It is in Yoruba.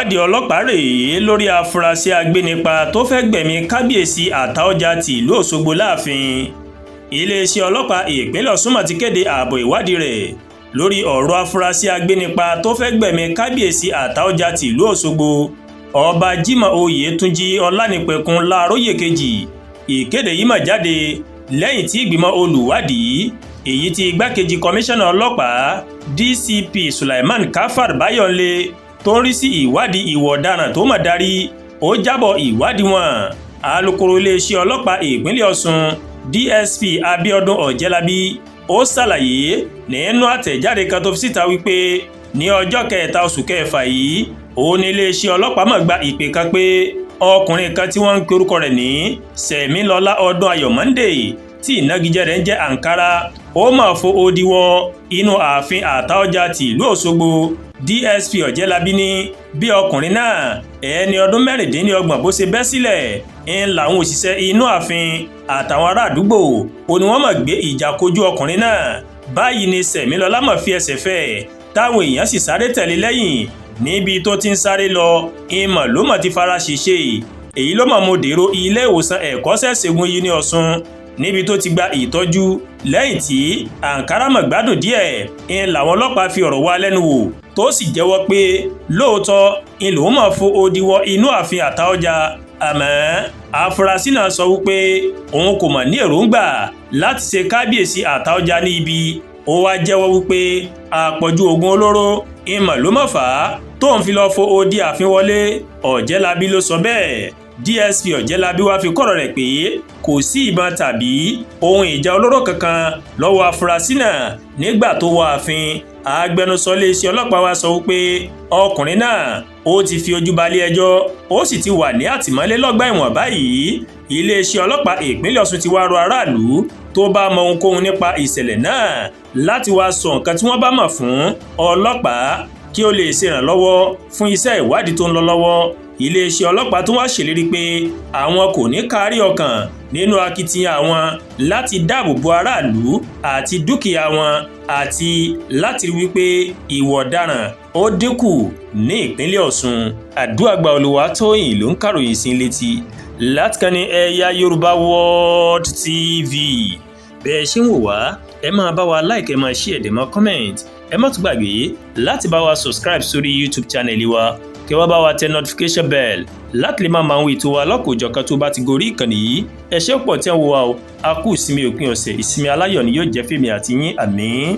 ìwádìí ọlọ́pàá rèé lórí afurasí agbénipa tó fẹ́ gbẹ̀mí kábíyèsí Àtaọ́ja ti ìlú Òṣogbo láàfin. Iléeṣẹ́ ọlọ́pàá ìpínlẹ̀ Ọ̀ṣun ti kéde ààbọ̀ ìwádìí rẹ̀ lórí ọ̀rọ̀ afurasí agbénipa tó fẹ́ gbẹ̀mí kábíyèsí Àtaọ́ja ti ìlú Òṣogbo Ọba Jimoh Oyètúnjí Ọlánìpẹ̀kun Láàróyè kejì. Ìkéde yìí máa jáde lẹ́yìn tí ìgbìmọ̀ olùwádìí èyí tí igbákejì kọmíṣánná ọlọ́pàá DCP Sulaiman Kafar Bayọ̀lé tó ń rí sí ìwádìí ìwà ọ̀daràn tó máa darí ó jábọ̀ ìwádìí wọn. Alukoro iléeṣẹ́ ọlọ́pàá ìpínlẹ̀ Ọ̀ṣun DSP Abíọ́dún Ọ̀jẹ́lábí ó ṣàlàyé nínú àtẹ̀jáde kan tó fi síta wípé ní ọjọ́ kẹta oṣù kẹfà yìí òun ní iléeṣẹ́ ọlọ́pàá máa gba ìpè kan pé ọkùnrin kan tí wọ́n ń pe orúkọ rẹ̀ ní Sẹ̀mílọ́lá Ọdúnayọ̀ Monday tí ìnagijẹ rẹ̀ ń jẹ́ Ankara ó máa fo odi wọ inú ààfin Àtaọ́ja ti ìlú Òṣogbo. DSP Ọ̀jẹ́lábí ní bí ọkùnrin náà ẹni ọdún 26 bó ṣe bẹ́ sílẹ̀ ń làwọn òṣìṣẹ́ inú ààfin àtàwọn ará àdúgbò ó ní wọ́n máa gbé ìjà kojú ọkùnrin náà. Báyìí ni Sẹ̀mílọ́lá máa fi ẹsẹ̀ fẹ́ táwọn èèyàn sì sáré tẹ̀lé lẹ́yìn. Níbi tó ti ń sáré lọ ìmọ̀ ló mọ̀ ti fara ṣèṣe èyí ló mọ̀ mo dèrò ilé ìwòsàn ẹ̀kọ́ṣẹ́ ṣègùn yìí ní Ọ̀ṣun níbi tó ti gba ìtọ́jú lẹ́yìn tí Ankara mọ̀ gbádùn díẹ̀ ń làwọn ọlọ́pàá fi ọ̀rọ̀ wá lẹ́nu wò tó sì jẹ́wọ́ pé lóòótọ́ ń lòún mọ̀ fo odi wọ inú ààfin Àtaọ́ja àmọ́ afurasí náà sọ wípé òun kò mọ̀ ní èròǹgbà láti ṣe kábíyèsí Àtaọ́ja ní ibi. Ó wá jẹ́wọ́ wípé àpọ̀jù oògùn olóró ìmọ̀ ló mọ̀ fà á tóun fi lọ́ọ́ fo odi ààfin wọlé. Ọ̀jẹ́lábí ló sọ bẹ́ẹ̀. DSP Ọ̀jẹ́lábí wá fi kọ́rọ̀ rẹ̀ pé kò sí ìbọn tàbí ohun ìjà olóró kankan lọ́wọ́ afurasí náà nígbà tó wọ ààfin. Agbẹnusọ iléeṣẹ́ ọlọ́pàá wa sọ wípé ọkùnrin náà ó ti fi ojú balẹ̀ ẹjọ́ ó sì ti wà ní àtìmọ́lé lọ́gbà ẹ̀wọ̀n báyìí. Iléeṣẹ́ ọlọ́pàá ìpínlẹ̀ Ọ̀ṣun ti wá rọ aráàlú tó bá mọ ohunkóhun nípa ìṣẹ̀lẹ̀ náà láti wá sọ nǹkan tí wọ́n bá mọ̀ fún ọlọ́pàá kí ó lè ṣèrànlọ́wọ́ fún iṣẹ́ ìwádìí tó ń lọ lọ́wọ́. Iléeṣẹ́ ọlọ́pàá tún wá ṣèlérí pé àwọn kò ní kárí ọkàn nínú akitiyan àwọn láti dáàbò bo aráàlú àti dúkìá wọn àti láti rí wípé ìwà ọ̀daràn ó dínkù ní ìpínlẹ̀ Ọ̀ṣun. Àdúràgbà Olúwatóyìn ló ń kàròyìn sí létí láti kàn ní Ẹ̀yà Yorùbá World TV. Bẹ́ẹ̀ ṣe ń wò wá ẹ máa bá wa like ẹ máa share ẹ dẹ̀ máa comment ẹ má tún gbàgbé láti bá wa subscribe sórí YouTube channel wa kí wá bá wa tẹ notification bell láti lè máa máa ń ètò wa lọ́kọ̀ọ́jọ̀kan tó bá ti gorí ìkànnì yìí. Ẹ ṣé pọ̀ tí ẹ ń wo wa o a kú ìsinmi òpin ọ̀sẹ̀ ìsinmi aláyọ̀ ni yóò jẹ́ fèmí àti yín àmín.